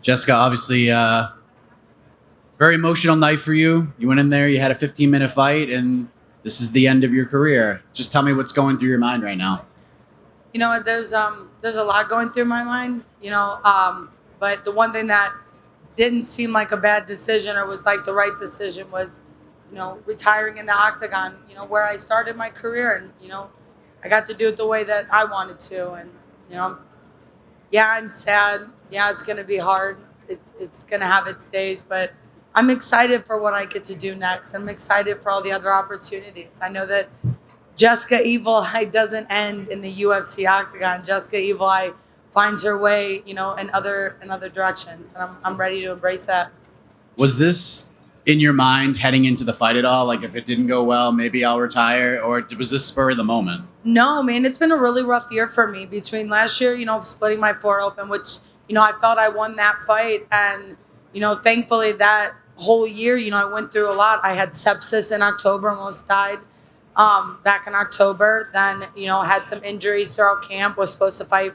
Jessica, obviously, very emotional night for you. You went in there, you had a 15-minute fight, and this is the end of your career. Just tell me what's going through your mind right now. There's a lot going through my mind. But the one thing that didn't seem like a bad decision or was like the right decision was, retiring in the octagon. Where I started my career, and I got to do it the way that I wanted to, and you know, yeah, I'm sad. Yeah, it's gonna be hard. It's gonna have its days, but I'm excited for what I get to do next. I'm excited for all the other opportunities. I know that Jessica Evil Eye doesn't end in the UFC octagon. Jessica Evil Eye finds her way, in other directions, and I'm ready to embrace that. Was this in your mind heading into the fight at all? Like, if it didn't go well, maybe I'll retire? Or was this spur of the moment? No, man, it's been a really rough year for me between last year, splitting my foot open, which, I felt I won that fight. And, thankfully that whole year, I went through a lot. I had sepsis in October, almost died back in October. Then, had some injuries throughout camp, was supposed to fight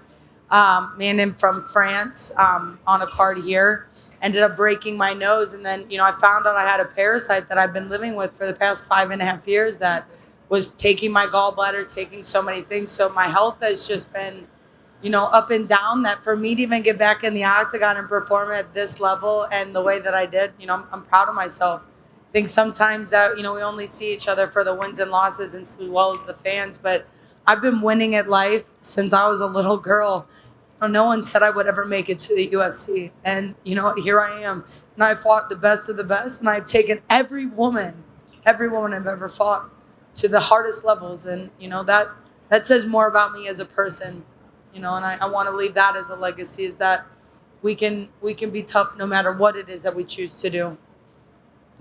man from France on a card here. Ended up breaking my nose. And then, I found out I had a parasite that I've been living with for the past 5.5 years that was taking my gallbladder, taking so many things. So my health has just been, up and down. That for me to even get back in the octagon and perform at this level and the way that I did, I'm proud of myself. I think sometimes that, we only see each other for the wins and losses and as well as the fans, but I've been winning at life since I was a little girl. No one said I would ever make it to the UFC. And, here I am. And I fought the best of the best. And I've taken every woman I've ever fought to the hardest levels. And, that says more about me as a person, and I want to leave that as a legacy, is that we can be tough no matter what it is that we choose to do.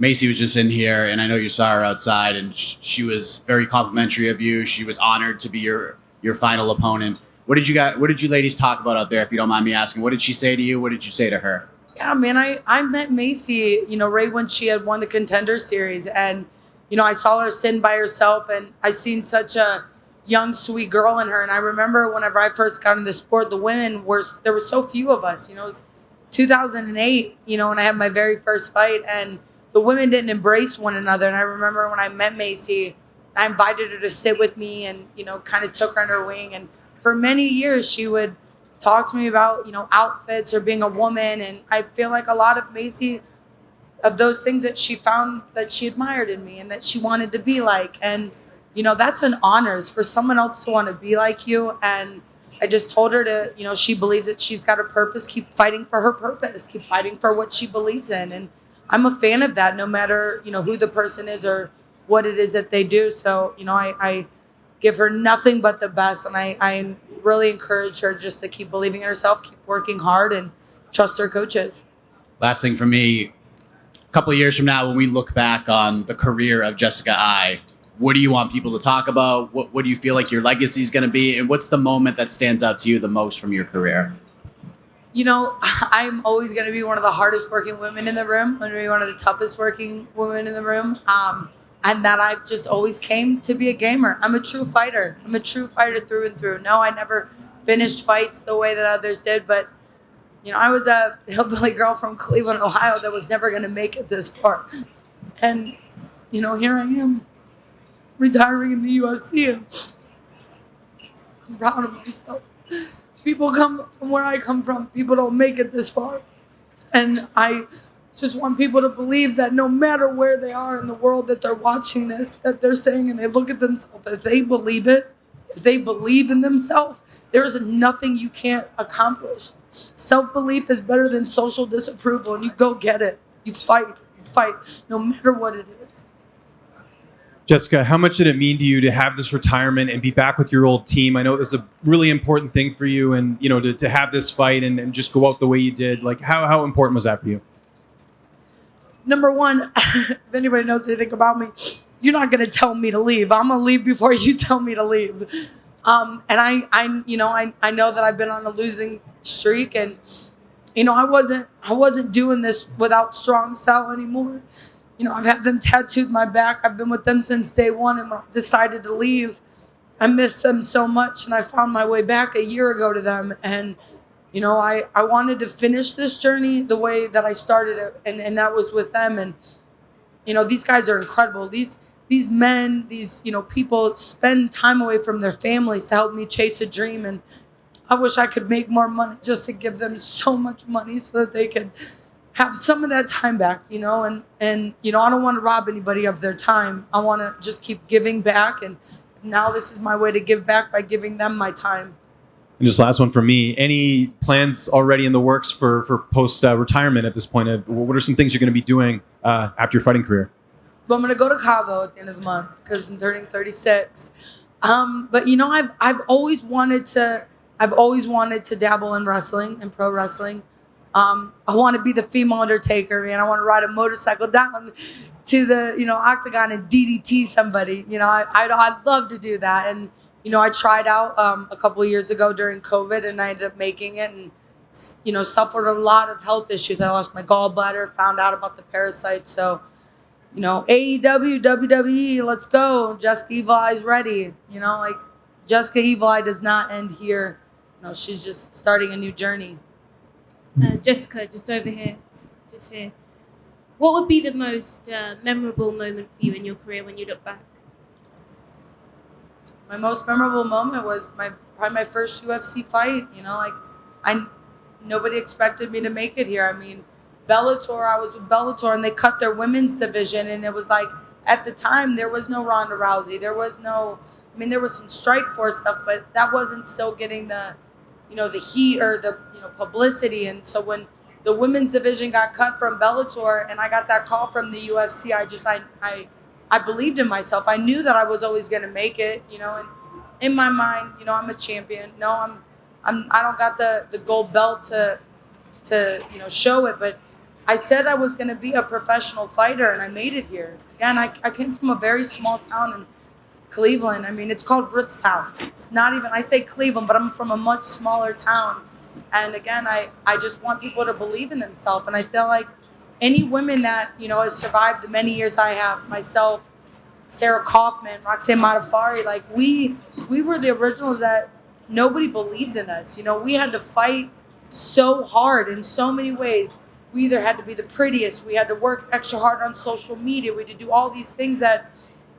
Maycee was just in here, and I know you saw her outside, and she was very complimentary of you. She was honored to be your final opponent. What did you ladies talk about out there, if you don't mind me asking? What did she say to you? What did you say to her? Yeah, man, I met Maycee, right when she had won the Contender Series. And, I saw her sitting by herself, and I seen such a young, sweet girl in her. And I remember whenever I first got into sport, there were so few of us. It was 2008, when I had my very first fight, and the women didn't embrace one another. And I remember when I met Maycee, I invited her to sit with me and, kind of took her under her wing. And for many years, she would talk to me about, outfits or being a woman. And I feel like a lot of Maycee, of those things that she found that she admired in me and that she wanted to be like. And, that's an honor for someone else to want to be like you. And I just told her to, she believes that she's got a purpose, keep fighting for her purpose, keep fighting for what she believes in. And I'm a fan of that, no matter, who the person is or what it is that they do. So, I give her nothing but the best. And I really encourage her just to keep believing in herself, keep working hard, and trust her coaches. Last thing for me, a couple of years from now, when we look back on the career of Jessica Eye, what do you want people to talk about? What do you feel like your legacy is going to be? And what's the moment that stands out to you the most from your career? I'm always going to be one of the hardest working women in the room. I'm going to be one of the toughest working women in the room. And that I've just always came to be a gamer. I'm a true fighter. I'm a true fighter through and through. No, I never finished fights the way that others did, but I was a hillbilly girl from Cleveland, Ohio that was never going to make it this far. And, here I am retiring in the UFC, and I'm proud of myself. People come from where I come from. People don't make it this far. And I just want people to believe that no matter where they are in the world that they're watching this, that they're saying, and they look at themselves, if they believe it, if they believe in themselves, there's nothing you can't accomplish. Self-belief is better than social disapproval, and you go get it. You fight, no matter what it is. Jessica, how much did it mean to you to have this retirement and be back with your old team? I know this is a really important thing for you, and to have this fight and just go out the way you did. Like, how important was that for you? Number one, if anybody knows anything about me, you're not going to tell me to leave. I'm going to leave before you tell me to leave. And I know that I've been on a losing streak, and I wasn't doing this without Strong Cell anymore. I've had them tattooed my back. I've been with them since day one, and when I decided to leave, I missed them so much, and I found my way back a year ago to them. And I wanted to finish this journey the way that I started it, and that was with them. And these guys are incredible. These men, these people spend time away from their families to help me chase a dream. And I wish I could make more money just to give them so much money so that they could have some of that time back. I don't want to rob anybody of their time. I want to just keep giving back, and now this is my way to give back by giving them my time. And just last one from me. Any plans already in the works for post retirement at this point? What are some things you're going to be doing after your fighting career? Well, I'm going to go to Cabo at the end of the month because I'm turning 36. But I've always wanted to dabble in wrestling and pro wrestling. I want to be the female Undertaker, man. I want to ride a motorcycle down to the octagon and DDT somebody. I'd love to do that. And I tried out a couple of years ago during COVID, and I ended up making it, and suffered a lot of health issues. I lost my gallbladder, found out about the parasites. So AEW, WWE, let's go. Jessica Evil Eye's ready. Jessica Evil Eye does not end here. She's just starting a new journey. Jessica, just over here. Just here. What would be the most memorable moment for you in your career when you look back? My most memorable moment was probably my first UFC fight. Nobody expected me to make it here. I mean, Bellator, I was with Bellator, and they cut their women's division, and it was like, at the time, there was no Ronda Rousey. There was some Strikeforce stuff, but that wasn't still getting the heat or the publicity. And so when the women's division got cut from Bellator, and I got that call from the UFC, I believed in myself. I knew that I was always going to make it, and in my mind, I'm a champion. No, I don't got the gold belt to show it, but I said I was going to be a professional fighter, and I made it here. Again, I came from a very small town in Cleveland. I mean, it's called Britztown. It's not even, I say Cleveland, but I'm from a much smaller town. And again, I just want people to believe in themselves. And I feel like any women that, has survived the many years I have, myself, Sarah Kaufman, Roxanne Modafferi, like we were the originals that nobody believed in us. We had to fight so hard in so many ways. We either had to be the prettiest, we had to work extra hard on social media, we had to do all these things that,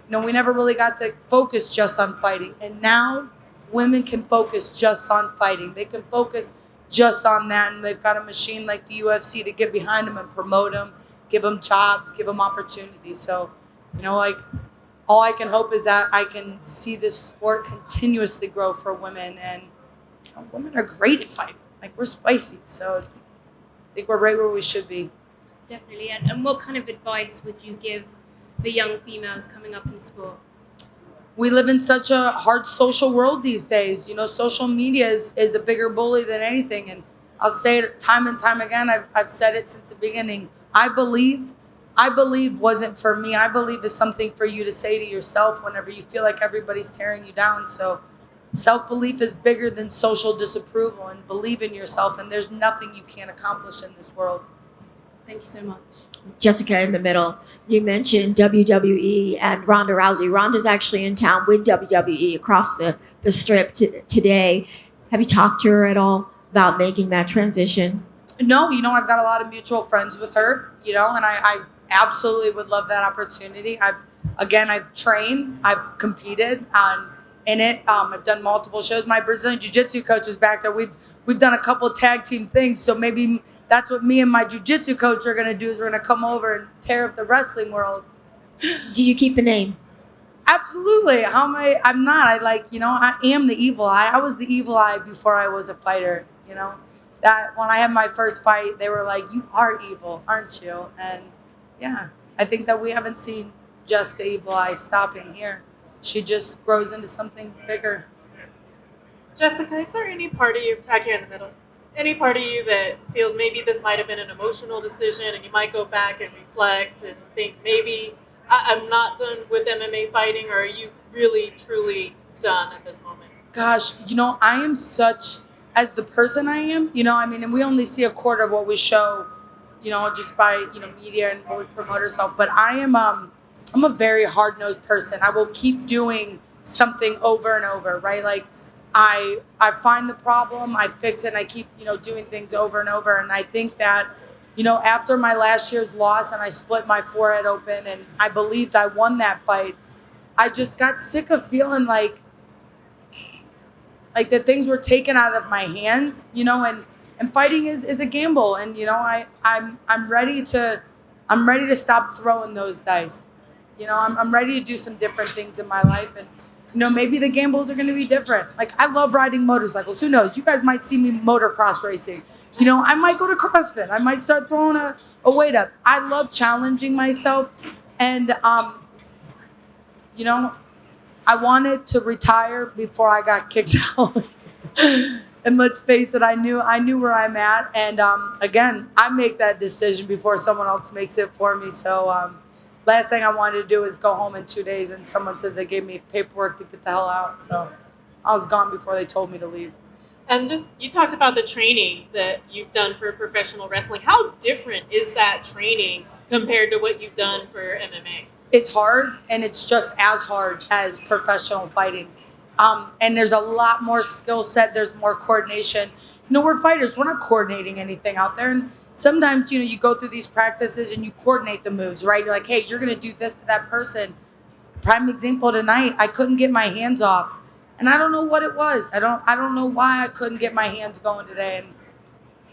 we never really got to focus just on fighting. And now women can focus just on fighting. They can focus just on that, and they've got a machine like the UFC to get behind them and promote them, give them jobs, give them opportunities. So, all I can hope is that I can see this sport continuously grow for women. And women are great at fighting. Like, we're spicy. So I think we're right where we should be. Definitely. And what kind of advice would you give for young females coming up in sport? We live in such a hard social world these days. Social media is a bigger bully than anything. And I'll say it time and time again. I've said it since the beginning. I believe wasn't for me. I believe is something for you to say to yourself whenever you feel like everybody's tearing you down. So self-belief is bigger than social disapproval, and believe in yourself, and there's nothing you can't accomplish in this world. Thank you so much. Jessica in the middle. You mentioned WWE and Ronda Rousey. Ronda's actually in town with WWE across the strip today. Have you talked to her at all about making that transition? No, I've got a lot of mutual friends with her, and I absolutely would love that opportunity. I've trained, I've competed in it. I've done multiple shows. My Brazilian Jiu-Jitsu coach is back there. We've done a couple of tag team things. So maybe that's what me and my Jiu-Jitsu coach are going to do, is we're going to come over and tear up the wrestling world. Do you keep the name? Absolutely. How am I? I'm not. I am the evil eye. I was the evil eye before I was a fighter, That when I had my first fight, they were like, "You are evil, aren't you?" And yeah, I think that we haven't seen Jessica Evil Eye stopping here. She just grows into something bigger. Jessica, is there any part of you, back here in the middle, any part of you that feels maybe this might have been an emotional decision, and you might go back and reflect and think, maybe I'm not done with MMA fighting, or are you really, truly done at this moment? Gosh, I am such, as the person I am, and we only see a quarter of what we show, just by, media and what we promote ourselves. But I'm a very hard-nosed person. I will keep doing something over and over, right? Like, I find the problem, I fix it, and I keep, doing things over and over. And I think that, after my last year's loss and I split my forehead open and I believed I won that fight, I just got sick of feeling like that things were taken out of my hands, and fighting is a gamble. And, I'm ready to stop throwing those dice. I'm ready to do some different things in my life. And, maybe the gambles are going to be different. Like, I love riding motorcycles. Who knows? You guys might see me motocross racing. I might go to CrossFit. I might start throwing a weight up. I love challenging myself. And, I wanted to retire before I got kicked out. And let's face it, I knew where I'm at. And, again, I make that decision before someone else makes it for me. So, last thing I wanted to do is go home in 2 days and someone says they gave me paperwork to get the hell out. So I was gone before they told me to leave. And just, you talked about the training that you've done for professional wrestling. How different is that training compared to what you've done for MMA? It's hard, and it's just as hard as professional fighting. And there's a lot more skill set. There's more coordination. We're fighters. We're not coordinating anything out there. And sometimes, you go through these practices and you coordinate the moves, right? You're like, hey, you're going to do this to that person. Prime example tonight, I couldn't get my hands off. And I don't know what it was. I don't know why I couldn't get my hands going today. And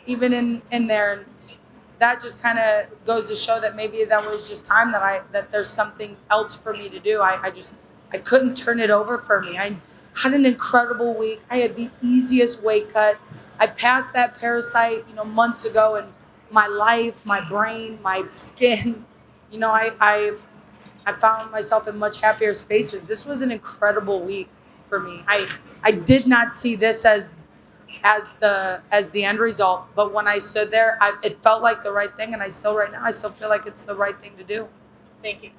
even in there, and that just kind of goes to show that maybe that was just time that there's something else for me to do. I couldn't turn it over for me. I had an incredible week. I had the easiest weight cut. I passed that parasite, months ago, and my life, my brain, my skin, I found myself in much happier spaces. This was an incredible week for me. I did not see this as the end result, but when I stood there, it felt like the right thing, and I still feel like it's the right thing to do. Thank you.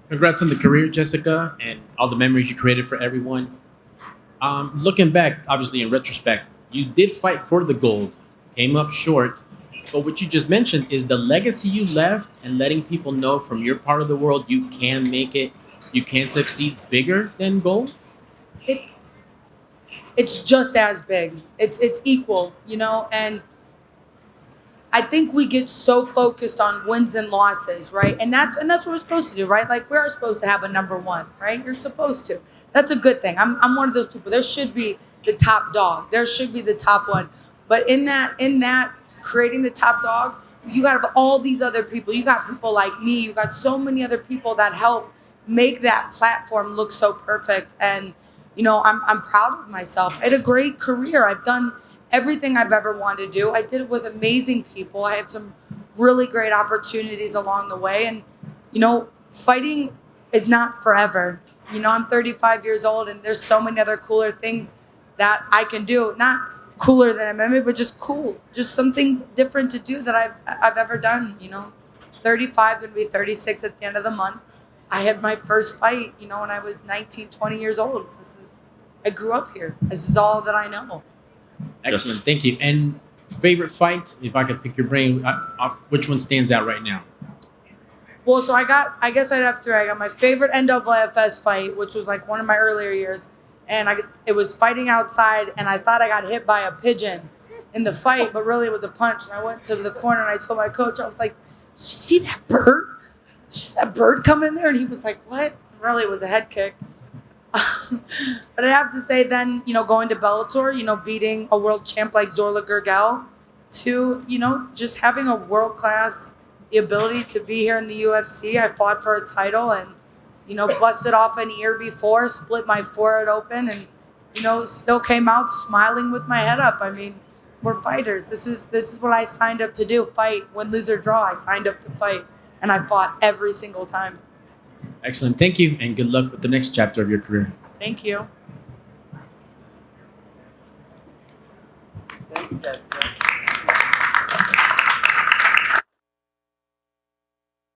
Congrats on the career, Jessica, and all the memories you created for everyone. Looking back, obviously in retrospect, you did fight for the gold, came up short, but what you just mentioned is the legacy you left and letting people know from your part of the world you can make it, you can succeed bigger than gold. It's just as big. It's equal, and I think we get so focused on wins and losses, right? And that's what we're supposed to do, right? Like, we are supposed to have a number one, right? You're supposed to. That's a good thing. I'm one of those people. There should be the top dog. There should be the top one. But in that creating the top dog, you got to have all these other people. You got people like me. You got so many other people that help make that platform look so perfect. And, I'm proud of myself. I had a great career. I've done everything I've ever wanted to do. I did it with amazing people. I had some really great opportunities along the way. And, fighting is not forever. I'm 35 years old, and there's so many other cooler things that I can do. Not cooler than MMA, but just cool. Just something different to do that I've ever done, 35, going to be 36 at the end of the month. I had my first fight, when I was 19, 20 years old. I grew up here. This is all that I know. Excellent, thank you. And favorite fight, if I could pick your brain, which one stands out right now? Well, so I guess I'd have three. I got my favorite NAAFS fight, which was like one of my earlier years. And it was fighting outside, and I thought I got hit by a pigeon in the fight, but really it was a punch. And I went to the corner, and I told my coach, I was like, "Did you see that bird? Did you see that bird come in there?" And he was like, "What?" And really, it was a head kick. But I have to say then, going to Bellator, beating a world champ like Zorla Gergel, to, just having a world-class, the ability to be here in the UFC. I fought for a title and, busted off an ear before, split my forehead open, and, still came out smiling with my head up. I mean, we're fighters. This is what I signed up to do, fight, win, lose, or draw. I signed up to fight, and I fought every single time. Excellent, thank you, and good luck with the next chapter of your career. Thank you. Thank you, Jessica.